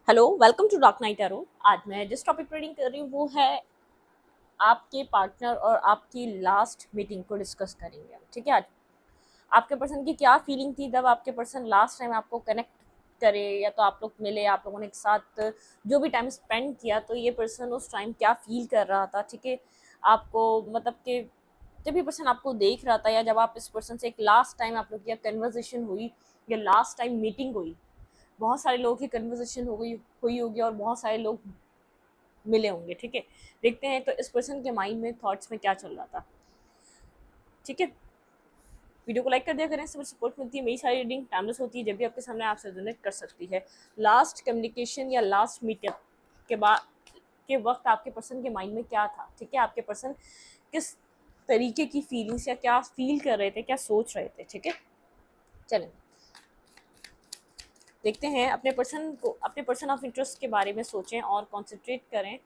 Hello, welcome to Dark Night Arrow. आज मैं जिस टॉपिक पर रीडिंग कर रही हूँ वो है आपके पार्टनर और आपकी लास्ट मीटिंग को डिस्कस करेंगे हम। ठीक है, आज आपके पर्सन की क्या फीलिंग थी जब आपके पर्सन लास्ट टाइम आपको कनेक्ट करे, या तो आप लोग मिले, आप लोगों ने एक साथ जो भी टाइम स्पेंड किया, तो ये पर्सन उस टाइम क्या फील कर रहा था। ठीक है, आपको मतलब कि जब ये पर्सन आपको देख रहा था, या जब आप इस पर्सन से एक लास्ट टाइम आप लोग की कन्वर्जेशन हुई या लास्ट टाइम मीटिंग हुई, बहुत सारे लोगों की कन्वर्सेशन हुई होगी और बहुत सारे लोग मिले होंगे। ठीक है, देखते हैं तो इस पर्सन के माइंड में थॉट्स में क्या चल रहा था। ठीक है, वीडियो को लाइक कर दिया करें, इससे सपोर्ट मिलती है। मेरी सारी रीडिंग टाइमलेस होती है, जब भी आपके सामने आपसे रिजोनेट कर सकती है। लास्ट कम्युनिकेशन या लास्ट मीटअप के बाद के वक्त आपके पर्सन के माइंड में क्या था। ठीक है, आपके पर्सन किस तरीके की फीलिंग्स या क्या फील कर रहे थे, क्या सोच रहे थे। ठीक है, चलें देखते हैं। अपने पर्सन ऑफ इंटरेस्ट के बारे में सोचें और कंसंट्रेट करें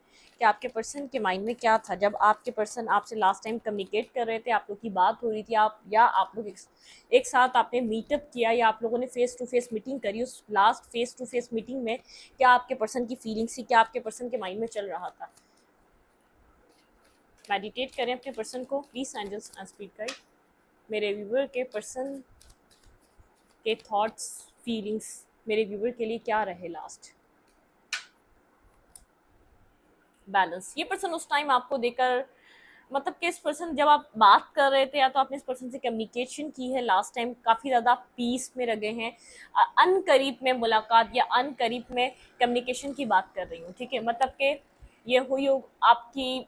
कि आपके पर्सन के माइंड में क्या था जब आपके पर्सन आपसे लास्ट टाइम कम्युनिकेट कर रहे थे, आप लोग की बात हो रही थी, आप लोग एक साथ आपने मीटअप किया या आप लोगों ने फेस टू फेस मीटिंग करी। उस last face to face meeting में क्या आपके पर्सन की फीलिंग्स थी, क्या आपके पर्सन के माइंड में चल रहा था। मेडिटेट करें अपने पर्सन को। Please angels and spirit guide मेरे व्यूवर के पर्सन के थॉट्स, फीलिंग्स मेरे व्यूवर के लिए क्या रहे लास्ट। बैलेंस, ये पर्सन उस टाइम आपको देकर मतलब कि इस पर्सन जब आप बात कर रहे थे या तो आपने इस पर्सन से कम्युनिकेशन की है लास्ट टाइम, काफ़ी ज़्यादा पीस में रह गए हैं। अन करीब में मुलाकात या अन करीब में कम्युनिकेशन की बात कर रही हूँ। ठीक है, मतलब कि ये हुई हो आपकी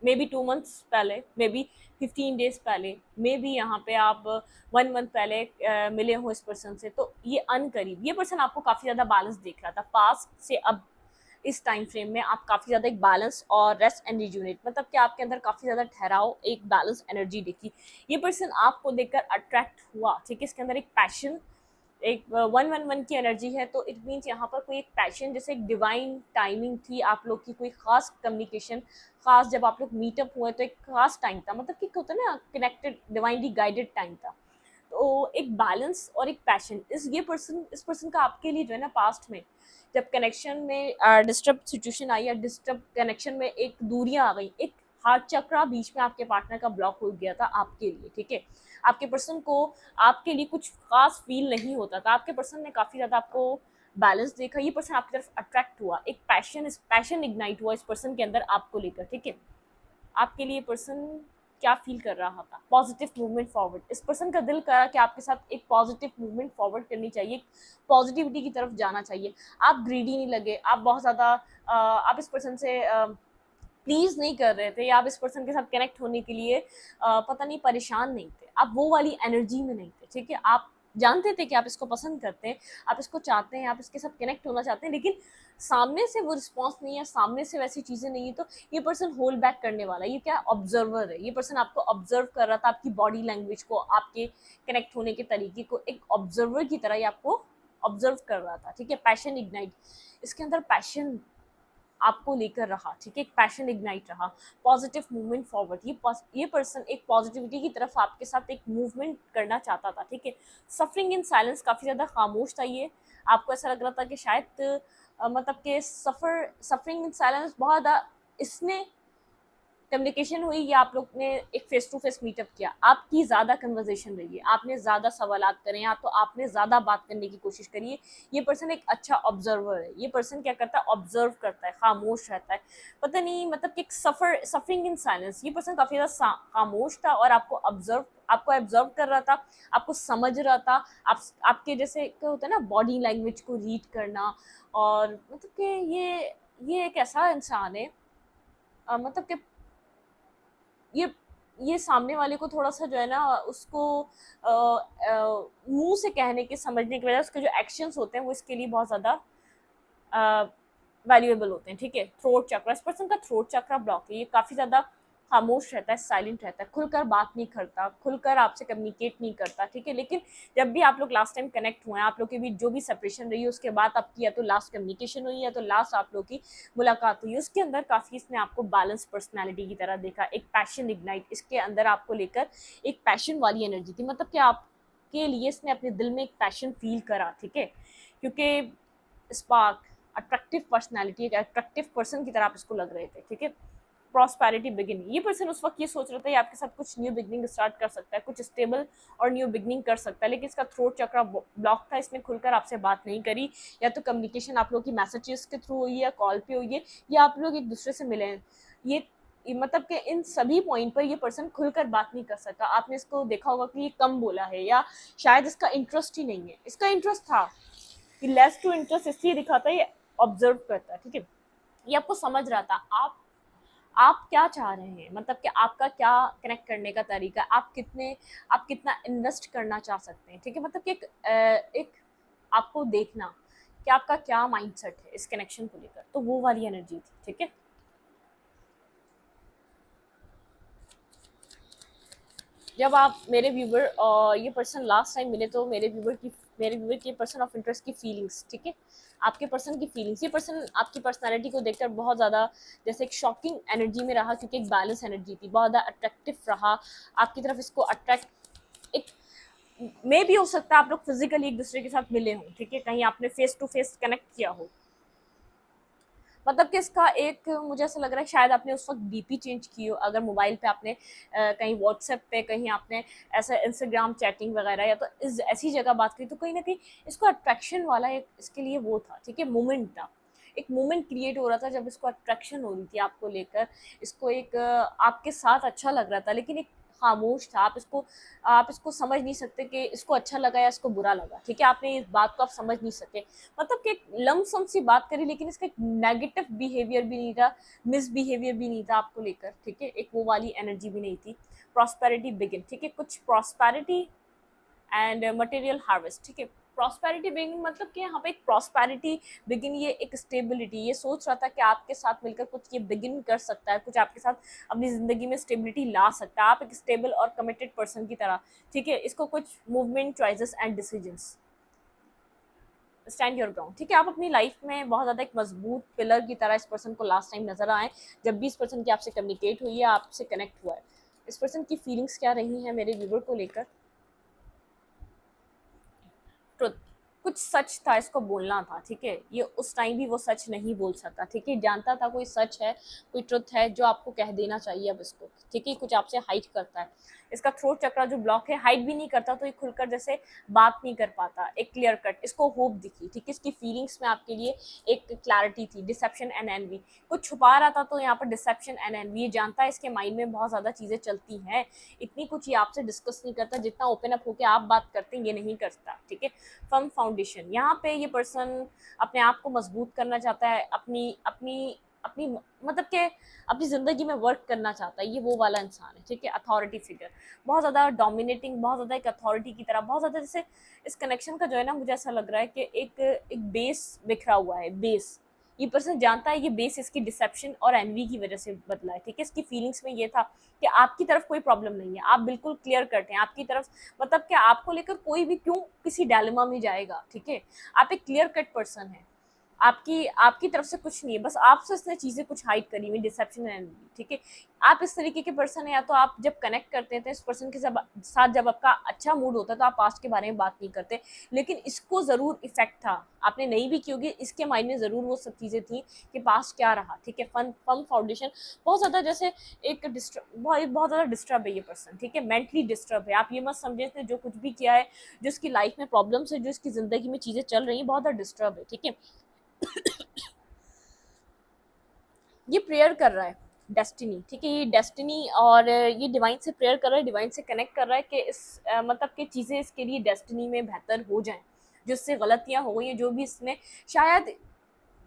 मे बी 2 मंथ्स पहले, मे बी 15 डेज पहले, मे बी यहाँ पे आप 1 मंथ पहले मिले हो इस पर्सन से, तो ये अन करीब ये पर्सन आपको काफ़ी ज़्यादा बैलेंस देख रहा था। पास्ट से अब इस टाइम फ्रेम में आप काफ़ी ज़्यादा एक बैलेंस और रेस्ट एंड रिजुनेट, मतलब कि आपके अंदर काफ़ी ज़्यादा ठहराव, एक बैलेंस एनर्जी देखी। ये पर्सन आपको देखकर अट्रैक्ट हुआ। ठीक है, इसके अंदर एक पैशन, एक 111 की एनर्जी है, तो इट मीन्स यहाँ पर कोई एक पैशन, जैसे एक डिवाइन टाइमिंग थी आप लोग की, कोई खास कम्युनिकेशन, खास जब आप लोग मीटअप हुए तो एक खास टाइम था, मतलब कि होता है ना, कनेक्टेड डिवाइनली गाइडेड टाइम था। तो एक बैलेंस और एक पैशन, इस पर्सन का आपके लिए जो है ना, पास्ट में जब कनेक्शन में डिस्टर्ब सिचुएशन आई या डिस्टर्ब कनेक्शन में एक दूरियां आ गई, एक हार्ट चक्रा बीच में आपके पार्टनर का ब्लॉक हो गया था आपके लिए। ठीक है, आपके पर्सन को आपके लिए कुछ खास फील नहीं होता था। आपके पर्सन ने काफ़ी ज़्यादा आपको बैलेंस देखा, ये पर्सन आपकी तरफ अट्रैक्ट हुआ, एक पैशन इग्नाइट हुआ इस पर्सन के अंदर आपको लेकर। ठीक है, आपके लिए पर्सन क्या फील कर रहा था। पॉजिटिव मूवमेंट फॉरवर्ड, इस पर्सन का दिल करा कि आपके साथ एक पॉजिटिव मूवमेंट फॉरवर्ड करनी चाहिए, पॉजिटिविटी की तरफ जाना चाहिए। आप ग्रीडी नहीं लगे, आप बहुत ज़्यादा आप इस पर्सन से प्लीज नहीं कर रहे थे, या आप इस पर्सन के साथ कनेक्ट होने के लिए पता नहीं परेशान नहीं थे, आप वो वाली एनर्जी में नहीं थे। ठीक है, आप जानते थे कि आप इसको पसंद करते हैं, आप इसको चाहते हैं, आप इसके साथ कनेक्ट होना चाहते हैं, लेकिन सामने से वो रिस्पॉन्स नहीं है, सामने से वैसी चीज़ें नहीं है, तो ये पर्सन होल्ड बैक करने वाला है। ये क्या ऑब्जर्वर है, ये पर्सन आपको ऑब्जर्व कर रहा था, आपकी बॉडी लैंग्वेज को, आपके कनेक्ट होने के तरीके को, एक ऑब्जर्वर की तरह ये आपको ऑब्जर्व कर रहा था। ठीक है, पैशन इग्नाइट, इसके अंदर पैशन आपको लेकर रहा। ठीक है, एक पैशन इग्नाइट रहा, पॉजिटिव मूवमेंट फॉरवर्ड, ये पर्सन एक पॉजिटिविटी की तरफ आपके साथ एक मूवमेंट करना चाहता था। ठीक है, सफरिंग इन साइलेंस, काफ़ी ज़्यादा खामोश था ये। आपको ऐसा लग रहा था कि शायद मतलब कि सफरिंग इन साइलेंस बहुत ज़्यादा इसने कम्युनिकेशन हुई, या आप लोग ने एक फेस टू फेस मीटअप किया, आपकी ज़्यादा कन्वर्जेशन रही है, आपने ज़्यादा सवालात करें, या तो आपने ज़्यादा बात करने की कोशिश करी है। ये पर्सन एक अच्छा ऑब्जर्वर है। ये पर्सन क्या करता है, ऑब्जर्व करता है, खामोश रहता है, पता नहीं, मतलब कि एक सफरिंग इन साइलेंस। ये पर्सन काफ़ी ज़्यादा खामोश था और आपको ऑब्जर्व कर रहा था, आपको समझ रहा था, आपके जैसे क्या होता है ना, बॉडी लैंग्वेज को रीड करना। और मतलब कि ये एक ऐसा इंसान है, मतलब कि ये ये सामने वाले को थोड़ा-सा जो है ना, उसको मुँह से कहने के, समझने की बजाय उसके जो एक्शंस होते हैं वो इसके लिए बहुत ज़्यादा अ, वैल्यूएबल होते हैं। ठीक है, थ्रोट चक्रा, इस पर्सन का थ्रोट चक्रा ब्लॉक है। ये काफ़ी ज़्यादा खामोश रहता है, साइलेंट रहता है, खुलकर बात नहीं करता, खुलकर आपसे कम्युनिकेट नहीं करता। ठीक है, लेकिन जब भी आप लोग लास्ट टाइम कनेक्ट हुए हैं, आप लोग के बीच जो भी सेपरेशन रही है, उसके बाद आपकी या तो लास्ट कम्युनिकेशन हुई, या तो लास्ट आप लोग की मुलाकात हुई, उसके अंदर काफ़ी इसने आपको बैलेंस पर्सनैलिटी की तरह देखा, एक पैशन इग्नाइट, इसके अंदर आपको लेकर एक पैशन वाली एनर्जी थी, मतलब कि आपके लिए इसने अपने दिल में एक पैशन फील करा। ठीक है, क्योंकि स्पार्क, अट्रैक्टिव पर्सनैलिटी, एक अट्रैक्टिव पर्सन की तरह आप इसको लग रहे थे, ठीक है। प्रॉस्पेरिटी बिगिनिंग, ये पर्सन उस वक्त ये सोच रहा था ये आपके साथ कुछ न्यू बिगिनिंग स्टार्ट कर सकता है, कुछ स्टेबल और न्यू बिगिनिंग कर सकता है, लेकिन इसका थ्रोट चक्र ब्लॉक था, इसने खुलकर आपसे बात नहीं करी। या तो कम्युनिकेशन आप लोगों की मैसेजेस के थ्रू हुई है, कॉल पे हुई है, या आप लोग एक दूसरे से मिले हैं। ये मतलब कि इन सभी पॉइंट पर ये पर्सन खुलकर बात नहीं कर सका। आपने इसको देखा होगा कि ये कम बोला है, या शायद इसका इंटरेस्ट ही नहीं है। इसका इंटरेस्ट था कि लेस टू इंटरेस्ट इसलिए दिखाता है, ये ऑब्जर्व करता है, ठीक है। ये आपको समझ रहा था आप क्या चाह रहे हैं, मतलब कि आपका क्या कनेक्ट करने का तरीका है, आप कितना इन्वेस्ट करना चाह सकते हैं, ठीक है। मतलब कि एक आपको देखना कि आपका क्या माइंडसेट है इस कनेक्शन को लेकर, तो वो वाली एनर्जी थी, ठीक है। जब आप मेरे व्यूवर ये पर्सन लास्ट टाइम मिले तो मेरे व्यूवर की पर्सन ऑफ इंटरेस्ट की फीलिंग्स, ठीक है, आपके पर्सन की फीलिंग्स, ये पर्सन आपकी पर्सनालिटी को देखकर बहुत ज़्यादा जैसे एक शॉकिंग एनर्जी में रहा, क्योंकि एक बैलेंस एनर्जी थी, बहुत ज़्यादा अट्रैक्टिव रहा आपकी तरफ। इसको अट्रैक्ट एक मे भी हो सकता है आप लोग फिजिकली एक दूसरे के साथ मिले हों, ठीक है, कहीं आपने फेस टू फेस कनेक्ट किया हो। मतलब कि इसका एक मुझे ऐसा लग रहा है शायद आपने उस वक्त डीपी चेंज की हो, अगर मोबाइल पे आपने कहीं व्हाट्सएप पे, कहीं आपने ऐसा इंस्टाग्राम चैटिंग वगैरह, या तो इस ऐसी जगह बात करी, तो कहीं ना कहीं इसको अट्रैक्शन वाला एक इसके लिए वो था, ठीक है, मोमेंट था, एक मोमेंट क्रिएट हो रहा था जब इसको अट्रैक्शन हो रही थी आपको लेकर। इसको एक आपके साथ अच्छा लग रहा था, लेकिन एक खामोश था। आप इसको समझ नहीं सकते कि इसको अच्छा लगा या इसको बुरा लगा, ठीक है, आपने इस बात को आप समझ नहीं सके। मतलब कि एक लमसम सी बात करी, लेकिन इसका एक नेगेटिव बिहेवियर भी नहीं था, मिसबिहेवियर भी नहीं था आपको लेकर, ठीक है, एक वो वाली एनर्जी भी नहीं थी। प्रॉस्पेरिटी बिगिन, ठीक है, कुछ प्रॉस्पेरिटी एंड मटेरियल हार्वेस्ट, ठीक है। प्रॉस्पेरिटी बिगिन मतलब कि यहाँ पे एक प्रॉस्पेरिटी बिगिन, ये एक स्टेबिलिटी, ये सोच रहा था कि आपके साथ मिलकर कुछ ये बिगिन कर सकता है, कुछ आपके साथ अपनी ज़िंदगी में स्टेबिलिटी ला सकता है, आप एक स्टेबल और कमिटेड पर्सन की तरह, ठीक है। इसको कुछ movement, choices and decisions, stand your ground, ठीक है, आप अपनी लाइफ में बहुत ज़्यादा एक मजबूत पिलर की तरह इस पर्सन को लास्ट टाइम नजर आए। जब भी इस पर्सन की आपसे कम्युनिकेट हुई है, आपसे कनेक्ट हुआ है, इस पर्सन की फीलिंग्स क्या रही हैं मेरे व्यूवर को लेकर। ट्रुथ, कुछ सच था, इसको बोलना था, ठीक है, ये उस टाइम भी वो सच नहीं बोल सकता, ठीक है, जानता था कोई सच है, कोई ट्रुथ है जो आपको कह देना चाहिए अब इसको, ठीक है, कुछ आपसे हाइड करता है। इसका थ्रोट चक्र जो ब्लॉक है, हाइड भी नहीं करता, तो ये खुलकर जैसे बात नहीं कर पाता, एक क्लियर कट इसको होप दिखी, ठीक है, इसकी फीलिंग्स में आपके लिए एक क्लैरिटी थी। डिसेप्शन एंड एनवी, कुछ छुपा रहा था, तो यहाँ पर डिसेप्शन एंड एनवी, ये जानता है इसके माइंड में बहुत ज़्यादा चीज़ें चलती हैं, इतनी कुछ ये आपसे डिस्कस नहीं करता, जितना ओपन अप होकर आप बात करते हैं ये नहीं करता, ठीक है। फर्म फाउंडेशन, यहाँ पे ये पर्सन अपने आप को मजबूत करना चाहता है, अपनी अपनी अपनी मतलब कि अपनी ज़िंदगी में वर्क करना चाहता है, ये वो वाला इंसान है, ठीक है। अथॉरिटी फिगर, बहुत ज़्यादा डोमिनेटिंग, बहुत ज़्यादा एक अथॉरिटी की तरह, बहुत ज़्यादा जैसे इस कनेक्शन का जो है ना, मुझे ऐसा लग रहा है कि एक बेस बिखरा हुआ है, बेस, ये पर्सन जानता है ये बेस इसकी डिसेप्शन और एनवी की वजह से बदला है, ठीक है। इसकी फीलिंग्स में ये था कि आपकी तरफ कोई प्रॉब्लम नहीं है, आप बिल्कुल क्लियर कट हैं आपकी तरफ, मतलब कि आपको लेकर कोई भी क्यों किसी डायलेमा में जाएगा, ठीक है। आप एक क्लियर कट पर्सन है, आपकी आपकी तरफ से कुछ नहीं है, बस आपसे इसने चीज़ें कुछ हाइड करी हुई, डिसेप्शन एंड, ठीक है। आप इस तरीके के पर्सन है, या तो आप जब कनेक्ट करते हैं तो इस पर्सन के साथ जब आपका अच्छा मूड होता है तो आप पास्ट के बारे में बात नहीं करते, लेकिन इसको ज़रूर इफेक्ट था, आपने नहीं भी की होगी, इसके माइंड में ज़रूर वो सब चीज़ें थी कि पास्ट क्या रहा, ठीक है। फन फाउंडेशन, बहुत ज़्यादा जैसे एक बहुत ज़्यादा डिस्टर्ब है ये पर्सन, ठीक है, मेंटली डिस्टर्ब है। आप ये मत समझे इसने जो कुछ भी किया है, जो इसकी लाइफ में प्रॉब्लम्स है, जो इसकी ज़िंदगी में चीज़ें चल रही हैं, बहुत ज़्यादा डिस्टर्ब है, ठीक है। ये प्रेयर कर रहा है डेस्टिनी, ठीक है, ये डेस्टिनी और ये डिवाइन से प्रेयर कर रहा है, डिवाइन से कनेक्ट कर रहा है कि मतलब कि चीज़ें इसके लिए डेस्टिनी में बेहतर हो जाएं, जो इससे गलतियां हो गई हैं, जो भी इसने शायद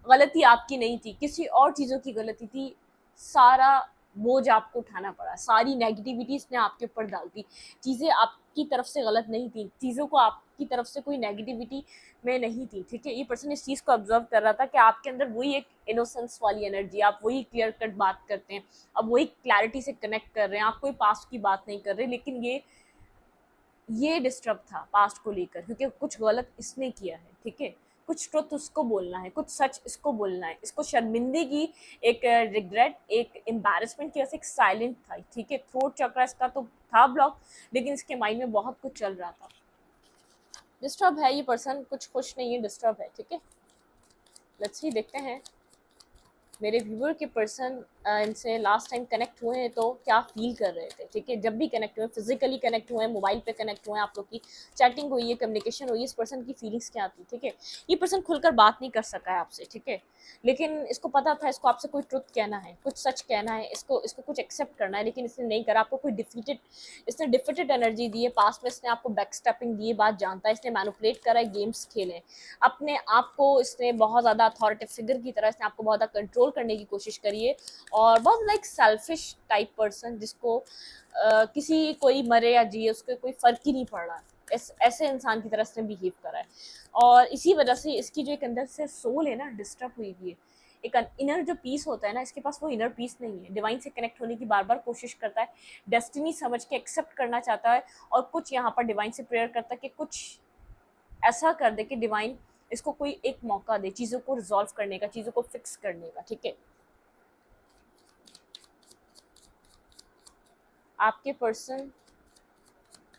गलती आपकी नहीं थी, किसी और चीज़ों की गलती थी, सारा बोझ आपको उठाना पड़ा, सारी नेगेटिविटी इसने आपके ऊपर डाल दी, चीज़ें आपकी तरफ से गलत नहीं थी, चीज़ों को आपकी तरफ से कोई नेगेटिविटी में नहीं थी, ठीक है। ये पर्सन इस चीज़ को ऑब्जर्व कर रहा था कि आपके अंदर वही एक इनोसेंस वाली एनर्जी, आप वही क्लियर कट बात करते हैं, अब वही क्लैरिटी से कनेक्ट कर रहे हैं, आप कोई पास्ट की बात नहीं कर रहे, लेकिन ये डिस्टर्ब था पास्ट को लेकर, क्योंकि कुछ गलत इसने किया है, ठीक है, कुछ ट्रुथ उसको बोलना है, कुछ सच इसको बोलना है, इसको शर्मिंदगी, एक रिग्रेट, एक एम्बैरेसमेंट की वजह से एक साइलेंट था, ठीक है। थ्रोट चक्र इसका तो था ब्लॉक, लेकिन इसके माइंड में बहुत कुछ चल रहा था, डिस्टर्ब है ये पर्सन, कुछ खुश नहीं है, डिस्टर्ब है, ठीक है। लेट्स सी, देखते हैं मेरे व्यूअर के पर्सन इनसे लास्ट टाइम कनेक्ट हुए हैं तो क्या फील कर रहे थे। ठीक है, जब भी कनेक्ट हुए, फिजिकली कनेक्ट हुए हैं, मोबाइल पे कनेक्ट हुए हैं, आप लोग की चैटिंग हुई है, कम्युनिकेशन हुई है, इस पर्सन की फीलिंग्स क्या थी। ठीक है, ये पर्सन खुलकर बात नहीं कर सका है आपसे। ठीक है, लेकिन इसको पता था इसको आपसे कोई ट्रुथ कहना है, कुछ सच कहना है, इसको इसको कुछ एक्सेप्ट करना है, लेकिन इसने नहीं करा। आपको कोई डिफीटेड, इसने डिफीटेड एनर्जी दी है पास्ट में, इसने आपको बैक स्टेपिंग दी है, बात जानता है, इसने मैनिपुलेट करा है, गेम्स खेले अपने आप को, इसने बहुत ज़्यादा अथॉरिटी फिगर की तरह इसने आपको बहुत ज़्यादा कंट्रोल करने की कोशिश करी है। और बहुत लाइक सेल्फिश टाइप पर्सन, जिसको किसी कोई मरे या जिए उसके कोई फ़र्क ही नहीं पड़ रहा है, ऐसे इंसान की तरह इसने बिहेव करा है। और इसी वजह से इसकी जो एक अंदर से सोल है ना, डिस्टर्ब हुई हुई है। एक इनर जो पीस होता है ना, इसके पास वो इनर पीस नहीं है। डिवाइन से कनेक्ट होने की बार बार कोशिश करता है, डेस्टिनी समझ के एक्सेप्ट करना चाहता है, और कुछ यहाँ पर डिवाइन से प्रेयर करता है कि कुछ ऐसा कर दे कि डिवाइन इसको कोई एक मौका दे चीज़ों को रिजॉल्व करने का, चीज़ों को फिक्स करने का। ठीक है, आपके पर्सन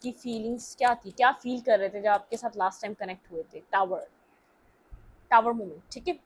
की फीलिंग्स क्या थी, क्या फील कर रहे थे जब आपके साथ लास्ट टाइम कनेक्ट हुए थे। Tower, tower moment. ठीक है,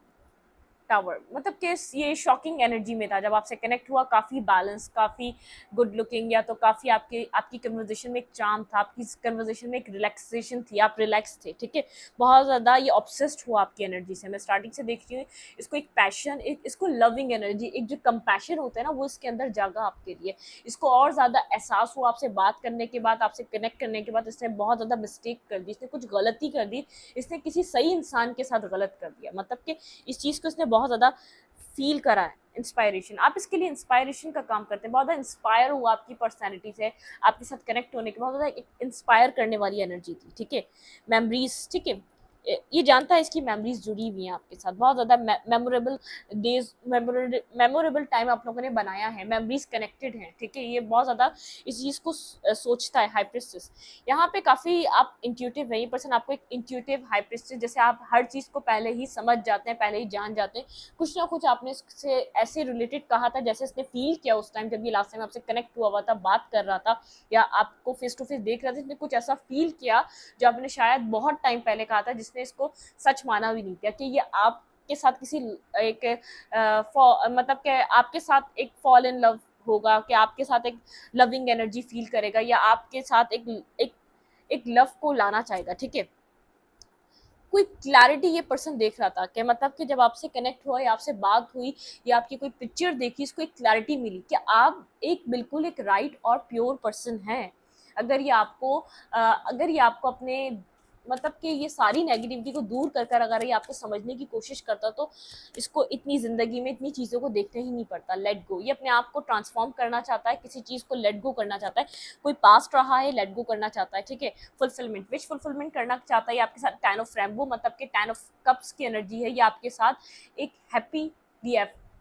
टावर मतलब कि ये शॉकिंग एनर्जी में था जब आपसे कनेक्ट हुआ, काफ़ी बैलेंस, काफ़ी गुड लुकिंग, या तो काफ़ी आपके आपकी कन्वर्जेशन में एक चार्म था, आपकी कन्वर्जेशन में एक रिलैक्सेशन थी, आप रिलैक्स थे। ठीक है, बहुत ज़्यादा ये ऑब्सेस्ड हुआ आपकी एनर्जी से। मैं स्टार्टिंग से देख रही हूँ इसको एक पैशन, एक इसको लविंग एनर्जी, एक जो कंपैशन होता है ना, वो इसके अंदर जागा आपके लिए। इसको और ज़्यादा एहसास हुआ आपसे बात करने के बाद, आपसे कनेक्ट करने के बाद इसने बहुत ज़्यादा मिस्टेक कर दी, इसने कुछ गलती कर दी, इसने किसी सही इंसान के साथ गलत कर दिया। मतलब कि इस चीज़ को इसने बहुत ज़्यादा फील करा है। इंस्पायरेशन, आप इसके लिए इंस्पायरेशन का काम करते हैं, बहुत ज़्यादा इंस्पायर हुआ आपकी पर्सनैलिटी से, आपके साथ कनेक्ट होने के बहुत ज़्यादा एक इंस्पायर करने वाली एनर्जी थी। ठीक है, मेमोरीज, ठीक है, ये जानता है इसकी मेमोरीज जुड़ी हुई हैं आपके साथ, बहुत ज़्यादा मेमोरेबल डेज, मेमोरेबल टाइम आप लोगों ने बनाया है, मेमोरीज कनेक्टेड हैं। ठीक है, ये बहुत ज़्यादा इस चीज़ को सोचता है। हाई प्रिस्टेस, यहाँ पे काफ़ी आप इंट्यूटिव है, ये पर्सन आपको एक इंट्यूटिव हाई प्रिस्टेस, जैसे आप हर चीज़ को पहले ही समझ जाते हैं, पहले ही जान जाते हैं। कुछ ना कुछ आपने इससे ऐसे रिलेटेड कहा था, जैसे इसने फील किया उस टाइम जब ये लास्ट टाइम आपसे कनेक्ट हुआ था, बात कर रहा था, या आपको फेस टू फेस देख रहा था, इसने कुछ ऐसा फील किया जो आपने शायद बहुत टाइम पहले कहा था, जिसने इसको सच माना भी नहीं था कि ये आप के साथ किसी एक मतलब कि आपके साथ एक फॉल इन लव होगा, कि आपके साथ एक लविंग एनर्जी फील करेगा, या आपके साथ एक एक लव को लाना चाहेगा। ठीक है, कोई क्लैरिटी ये पर्सन देख रहा था कि मतलब कि जब आपसे कनेक्ट हुआ या आपसे बात हुई या आपकी कोई पिक्चर देखी, इसको एक क्लैरिटी मिली कि आप एक बिल्कुल एक राइट और प्योर पर्सन हैं। अगर ये आपको अगर ये आपको अपने मतलब कि ये सारी नेगेटिविटी को दूर कर कर अगर ये आपको समझने की कोशिश करता, तो इसको इतनी ज़िंदगी में इतनी चीज़ों को देखने ही नहीं पड़ता। लेट गो, ये अपने आप को ट्रांसफॉर्म करना चाहता है, किसी चीज़ को लेट गो करना चाहता है, कोई पास्ट रहा है लेट गो करना चाहता है। ठीक है, फुलफिलमेंट, विश फुलफिलमेंट करना चाहता है आपके साथ। टेन ऑफ रैम्बो मतलब कि 10 ऑफ कप्स की एनर्जी है, ये आपके साथ एक हैप्पी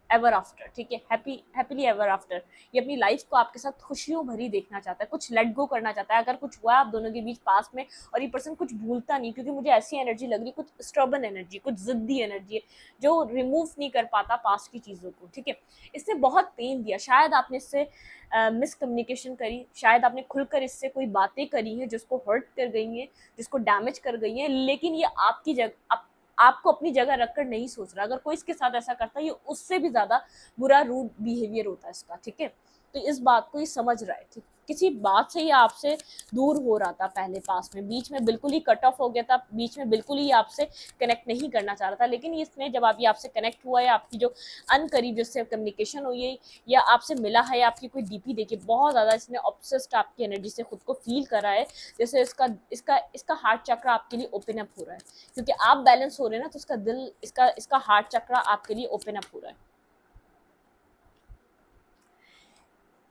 एवर आफ्टर। ठीक है, हैप्पीली एवर आफ्टर, ये अपनी लाइफ को आपके साथ खुशियों भरी देखना चाहता है, कुछ लेट गो करना चाहता है। अगर कुछ हुआ आप दोनों के बीच पास में, और ये पर्सन कुछ भूलता नहीं, क्योंकि मुझे ऐसी एनर्जी लग रही, कुछ स्टर्बन एनर्जी, कुछ जिद्दी एनर्जी है जो रिमूव नहीं कर पाता पास्ट की चीज़ों को। ठीक है, इसने बहुत पेन दिया, शायद आपने इससे मिसकम्युनिकेशन करी, शायद आपने खुलकर इससे कोई बातें करी हैं जिसको हर्ट कर गई हैं, जिसको डैमेज कर गई हैं, लेकिन ये आपकी जगह आपको अपनी जगह रखकर नहीं सोच रहा। अगर कोई इसके साथ ऐसा करता है, ये उससे भी ज़्यादा बुरा रूड बिहेवियर होता है इसका। ठीक है, तो इस बात को ये समझ रहा है। ठीक, किसी बात से ये आपसे दूर हो रहा था पहले, पास में बीच में बिल्कुल ही कट ऑफ हो गया था, बीच में बिल्कुल ही आपसे कनेक्ट नहीं करना चाह रहा था, लेकिन इसने जब आप ये आपसे कनेक्ट हुआ है, आपकी जो अनकरीब जिससे कम्युनिकेशन हुई है या आपसे मिला है, आपकी कोई डीपी देखी, बहुत ज़्यादा इसने ऑब्सेस्ड आपकी एनर्जी से खुद को फील करा है, जैसे इसका इसका इसका हार्ट चक्र आपके लिए ओपन अप हो रहा है, क्योंकि आप बैलेंस हो रहे हैं ना, तो इसका दिल, इसका हार्ट चक्र आपके लिए ओपन अप हो रहा है।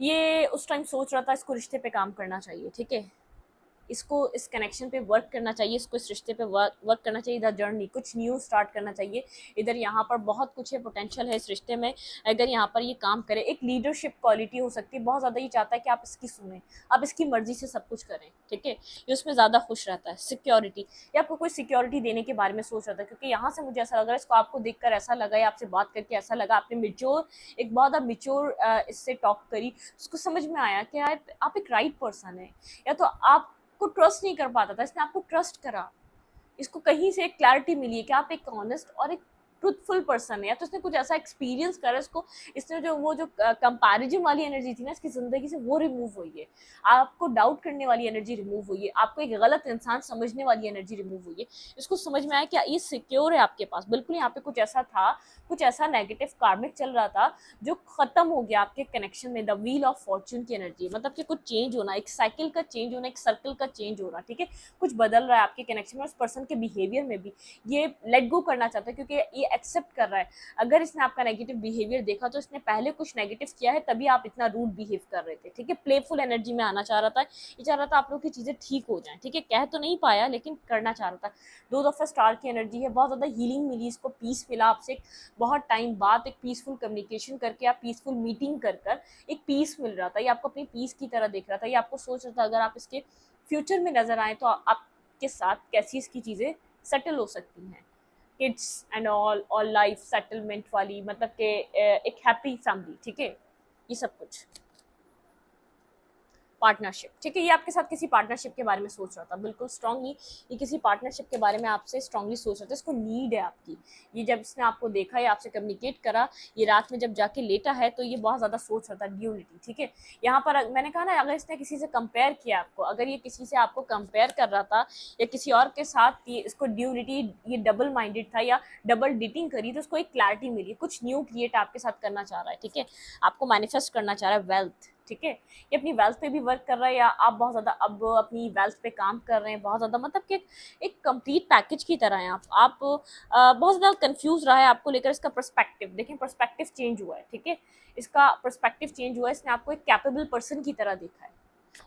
ये उस टाइम सोच रहा था इसको रिश्ते पे काम करना चाहिए। ठीक है, इसको इस कनेक्शन पे वर्क करना चाहिए, इसको इस रिश्ते पे वर्क करना चाहिए, इधर जर्नी कुछ न्यू स्टार्ट करना चाहिए। इधर यहाँ पर बहुत कुछ है, पोटेंशियल है इस रिश्ते में, अगर यहाँ पर ये काम करे। एक लीडरशिप क्वालिटी हो सकती है, बहुत ज़्यादा ये चाहता है कि आप इसकी सुने, आप इसकी मर्जी से सब कुछ करें। ठीक है, ये उसमें ज़्यादा खुश रहता है। सिक्योरिटी, या आपको कोई सिक्योरिटी देने के बारे में सोच रहा था, क्योंकि यहाँ से मुझे ऐसा लग रहा है इसको आपको देखकर ऐसा लगा, या आपसे बात करके ऐसा लगा, आपने मिच्योर एक बहुत ज़्यादा मिच्योर इससे टॉक करी, उसको समझ में आया कि आप एक राइट पर्सन है, या तो आप को ट्रस्ट नहीं कर पाता था, इसने आपको ट्रस्ट करा, इसको कहीं से एक क्लैरिटी मिली है कि आप एक ऑनेस्ट और एक ट्रूथफुल पर्सन है, या तो इसने कुछ ऐसा एक्सपीरियंस करा इसको, इसने जो वो जो कंपैरिजन वाली एनर्जी थी ना इसकी ज़िंदगी से, वो रिमूव हुई है। आपको डाउट करने वाली एनर्जी रिमूव हुई है, आपको एक गलत इंसान समझने वाली एनर्जी रिमूव हुई है। इसको समझ में आया कि ये सिक्योर है आपके पास, बिल्कुल यहाँ पे कुछ ऐसा था, कुछ ऐसा नेगेटिव कार्मिक चल रहा था जो खत्म हो गया आपके कनेक्शन में। द व्हील ऑफ फॉर्च्यून की एनर्जी, मतलब कि कुछ चेंज होना, एक साइकिल का चेंज होना, एक सर्कल का चेंज होना, ठीक है, कुछ बदल रहा है आपके कनेक्शन में, उस पर्सन के बिहेवियर में भी। ये लेट गो करना चाहता है क्योंकि ये एक्सेप्ट कर रहा है। अगर इसने आपका नेगेटिव बिहेवियर देखा तो इसने पहले कुछ नेगेटिव किया है, तभी आप इतना रूड बिहेव कर रहे थे, ठीक है। प्लेफुल एनर्जी में आना चाह रहा था, ये चाह रहा था आप लोग की चीजें ठीक हो जाएं, ठीक है। कह तो नहीं पाया लेकिन करना चाह रहा था। 2 दफा स्टार की एनर्जी है, बहुत ज्यादा हीलिंग मिली इसको, पीस मिला आपसे, बहुत टाइम बाद एक पीसफुल कम्युनिकेशन करके, आप पीसफुल मीटिंग कर कर एक पीस मिल रहा था। ये आपको अपनी पीस की तरह देख रहा था, ये आपको सोच रहा था अगर आप इसके फ्यूचर में नजर आए तो आपके साथ कैसी इसकी चीजें सेटल हो सकती हैं। Kids and all life settlement वाली, मतलब कि एक हैप्पी फैमिली, ठीक है, ये सब कुछ। पार्टनरशिप, ठीक है, ये आपके साथ किसी पार्टनरशिप के बारे में सोच रहा था, बिल्कुल स्ट्रांगली ये किसी पार्टनरशिप के बारे में आपसे स्ट्रांगली सोच रहा था। इसको नीड है आपकी। ये जब इसने आपको देखा, ये आपसे कम्युनिकेट करा, ये रात में जब जाके लेटा है तो ये बहुत ज़्यादा सोच रहा था ड्यूलिटी, ठीक है। यहाँ पर मैंने कहा ना, अगर इसने किसी से कंपेयर किया आपको, अगर ये किसी से आपको कंपेयर कर रहा था या किसी और के साथ, ये इसको ड्यूलिटी, ये डबल माइंडेड था या डबल डेटिंग करी, तो उसको एक क्लैरिटी मिली, कुछ न्यू क्रिएट आपके साथ करना चाह रहा है, ठीक है। आपको मैनिफेस्ट करना चाह रहा है वेल्थ, ठीक है। ये अपनी वेल्थ पे भी वर्क कर रहा है, या आप बहुत ज़्यादा अब अपनी वेल्थ पे काम कर रहे हैं बहुत ज़्यादा, मतलब कि एक कंप्लीट पैकेज की तरह है आप बहुत ज़्यादा कंफ्यूज रहा है आपको लेकर। इसका पर्सपेक्टिव देखें, पर्सपेक्टिव चेंज हुआ है, ठीक है। इसका पर्सपेक्टिव चेंज हुआ है, इसने आपको एक कैपेबल पर्सन की तरह देखा है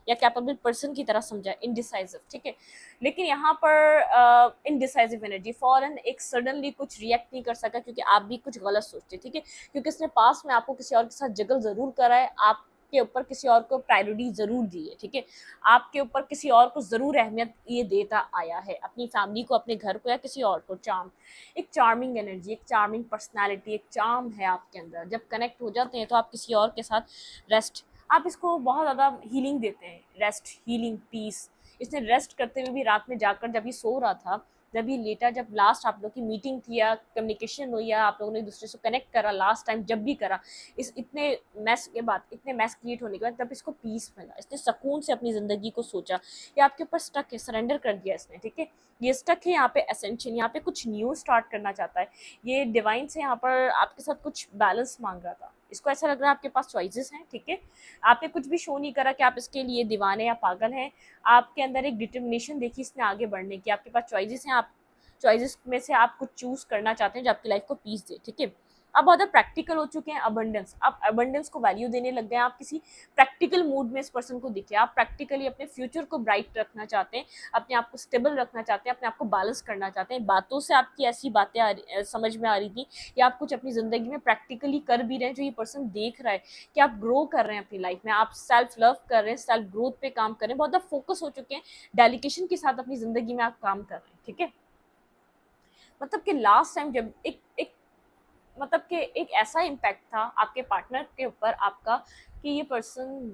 या कैपेबल पर्सन की तरह समझा है, इनडिसाइसिव, ठीक है। लेकिन यहाँ पर इनडिसाइसिव एनर्जी, फॉरन एक सडनली कुछ रिएक्ट नहीं कर सका क्योंकि आप भी कुछ गलत सोचते, ठीक है। क्योंकि इसने पास में आपको किसी और के साथ जगल जरूर करा है, आप के ऊपर किसी और को प्रायोरिटी जरूर दी है, ठीक है। आपके ऊपर किसी और को जरूर अहमियत ये देता आया है, अपनी फैमिली को, अपने घर को, या किसी और को। चार्म, एक चार्मिंग एनर्जी, एक चार्मिंग पर्सनालिटी, एक चार्म है आपके अंदर। जब कनेक्ट हो जाते हैं तो आप किसी और के साथ रेस्ट, आप इसको बहुत ज़्यादा हीलिंग देते हैं, रेस्ट, हीलिंग, पीस। इसने रेस्ट करते हुए भी रात में जाकर, जब ये सो रहा था, जब ये लेटा, जब लास्ट आप लोग की मीटिंग थी या कम्युनिकेशन हुई या आप लोगों ने एक दूसरे से कनेक्ट करा लास्ट टाइम, जब भी करा, इस इतने मैस के बाद, इतने मैस क्रिएट होने के बाद, तब इसको पीस मिला, इसने सुकून से अपनी ज़िंदगी को सोचा। ये आपके ऊपर स्टक है, सरेंडर कर दिया इसने, ठीक है। ये स्टक है यहाँ पे एसेंशियल, यहाँ पे कुछ न्यू स्टार्ट करना चाहता है। ये डिवाइन से यहाँ पर आपके साथ कुछ बैलेंस मांग रहा था। इसको ऐसा लग रहा है आपके पास चॉइसेस हैं, ठीक है। आपने कुछ भी शो नहीं करा कि आप इसके लिए दीवाने या पागल हैं। आपके अंदर एक डिटर्मिनेशन देखी इसने आगे बढ़ने की, आपके पास चॉइसेस हैं, आप चॉइसेस में से आप कुछ चूज करना चाहते हैं जो आपकी लाइफ को पीस दे, ठीक है। आप बहुत प्रैक्टिकल हो चुके हैं, अबंडेंस, आप अबंडेंस को वैल्यू देने लग गए हैं, आप किसी प्रैक्टिकल मूड में इस पर्सन को दिखे, आप प्रैक्टिकली अपने फ्यूचर को ब्राइट रखना चाहते हैं, अपने आप को स्टेबल रखना चाहते हैं, अपने आप को बैलेंस करना चाहते हैं। बातों से आपकी ऐसी बातें समझ में आ रही थी या आप कुछ अपनी ज़िंदगी में प्रैक्टिकली कर भी रहे हैं, जो ये पर्सन देख रहा है कि आप ग्रो कर रहे हैं अपनी लाइफ में, आप सेल्फ लव कर रहे हैं, सेल्फ ग्रोथ पे काम कर रहे हैं, बहुत ज़्यादा फोकस हो चुके हैं, डेडिकेशन के साथ अपनी ज़िंदगी में आप काम कर रहे हैं, ठीक है। मतलब कि लास्ट टाइम जब एक मतलब कि एक ऐसा इम्पैक्ट था आपके पार्टनर के ऊपर आपका कि ये पर्सन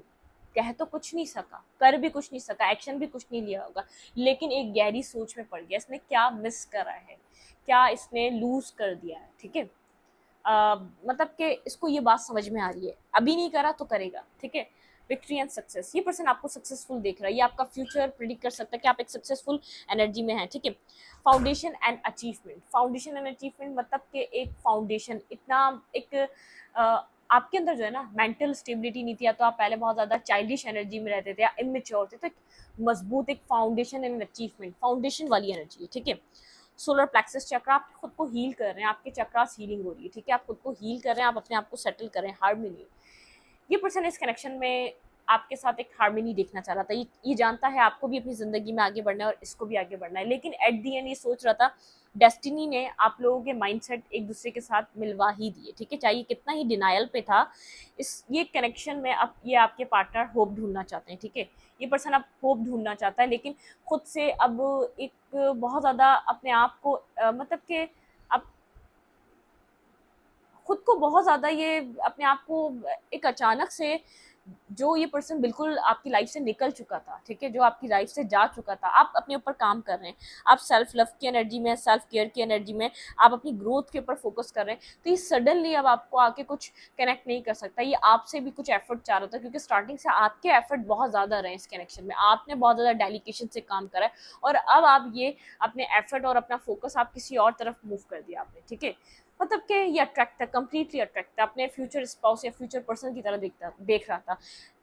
कह तो कुछ नहीं सका, कर भी कुछ नहीं सका, एक्शन भी कुछ नहीं लिया होगा, लेकिन एक गहरी सोच में पड़ गया, इसने क्या मिस करा है, क्या इसने लूज कर दिया है, ठीक है। मतलब कि इसको ये बात समझ में आ रही है, अभी नहीं करा तो करेगा, ठीक है। विक्ट्री एंड सक्सेस, ये पर्सन आपको सक्सेसफुल देख रहा है, ये आपका फ्यूचर प्रिडिक्ट कर सकता है कि आप एक सक्सेसफुल एनर्जी में हैं, ठीक है। Foundation and achievement, foundation and achievement मतलब कि एक फाउंडेशन, इतना एक आपके अंदर जो है ना मेंटल स्टेबिलिटी नहीं थी, या तो आप पहले बहुत ज़्यादा चाइल्डिश एनर्जी में रहते थे या इमेच्योर थे, तो एक मजबूत एक फाउंडेशन एंड अचीवमेंट, फाउंडेशन वाली एनर्जी है, ठीक है। सोलर प्लेक्सस चक्र, आप खुद को हील कर रहे हैं, आपके चक्रास हीलिंग हो रही है, ठीक है। आप खुद को हील कर रहे हैं, आप अपने आप को सेटल कर रहे हैं, हार्मनी। ये पर्सन इस कनेक्शन में आपके साथ एक हार्मनी देखना चाह रहा था, ये जानता है आपको भी अपनी ज़िंदगी में आगे बढ़ना है और इसको भी आगे बढ़ना है, लेकिन एट दी एंड ये सोच रहा था, डेस्टिनी ने आप लोगों के माइंडसेट एक दूसरे के साथ मिलवा ही दिए, ठीक है। चाहे कितना ही डिनायल पे था, ये कनेक्शन में अब ये आपके पार्टनर होप ढूंढना चाहते हैं, ठीक है। ये पर्सन अब होप ढूंढना चाहता है, लेकिन खुद से अब एक बहुत ज़्यादा अपने आप को मतलब कि अब खुद को बहुत ज़्यादा ये अपने आप को एक अचानक से जो ये पर्सन बिल्कुल आपकी लाइफ से निकल चुका था, ठीक है, जो आपकी लाइफ से जा चुका था, आप अपने ऊपर काम कर रहे हैं, आप सेल्फ लव की एनर्जी में, सेल्फ केयर की एनर्जी में, आप अपनी ग्रोथ के ऊपर फोकस कर रहे हैं, तो ये सडनली अब आपको आके कुछ कनेक्ट नहीं कर सकता। ये आपसे भी कुछ एफर्ट चाह रहा था, क्योंकि स्टार्टिंग से आपके एफर्ट बहुत ज़्यादा रहे इस कनेक्शन में, आपने बहुत ज़्यादा डेडिकेशन से काम करा है, और अब आप ये अपने एफर्ट और अपना फोकस आप किसी और तरफ मूव कर दिया आपने, ठीक है। मतलब कि ये अट्रैक्ट था, कंप्लीटली अट्रैक्ट था, अपने फ्यूचर स्पाउस या फ्यूचर पर्सन की तरह देख रहा था,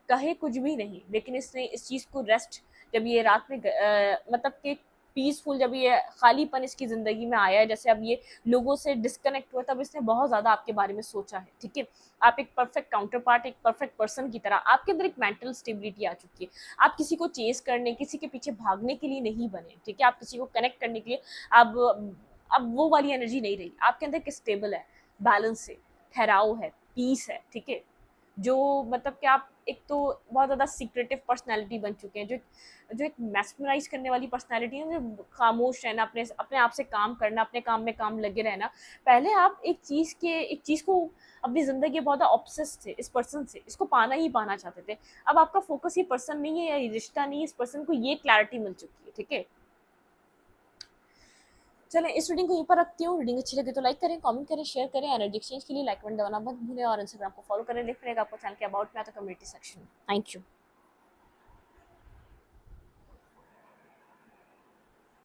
कहे कुछ भी नहीं, लेकिन इसने इस चीज़ को रेस्ट, जब ये रात में मतलब कि पीसफुल, जब ये खालीपन इसकी ज़िंदगी में आया है, जैसे अब ये लोगों से डिस्कनेक्ट हुआ, तब इसने बहुत ज़्यादा आपके बारे में सोचा है, ठीक है। आप एक परफेक्ट काउंटर पार्ट, एक परफेक्ट पर्सन की तरह, आपके अंदर एक मेंटल स्टेबिलिटी आ चुकी है। आप किसी को चेस करने, किसी के पीछे भागने के लिए नहीं बने, ठीक है। आप किसी को कनेक्ट करने के लिए अब वो वाली एनर्जी नहीं रही, आपके अंदर एक स्टेबल है, बैलेंस है, ठहराव है, पीस है, ठीक है। जो मतलब कि आप एक तो बहुत ज़्यादा सीक्रेटिव पर्सनैलिटी बन चुके हैं, जो एक मैस्मराइज करने वाली पर्सनैलिटी है, जो खामोश रहना, अपने अपने आप से काम करना, अपने काम में काम लगे रहना। पहले आप एक चीज़ को अपनी ज़िंदगी बहुत ज़्यादा ऑब्सेस थे इस पर्सन से, इसको पाना ही पाना चाहते थे। अब आपका फोकस ये पर्सन नहीं है या ये रिश्ता नहीं है, इस पर्सन को ये क्लैरिटी मिल चुकी है, ठीक है। चलें, इस रीडिंग को यहीं पर रखती हूँ। रीडिंग अच्छी लगे तो लाइक करें, कमेंट करें, शेयर करें। एनर्जी एक्सचेंज के लिए लाइक बटन दबाना मत भूलें, और इंस्टाग्राम को फॉलो करें। लिख रहे आपको चैनल के अबाउट में आता कम्युनिटी सेक्शन। Thank you.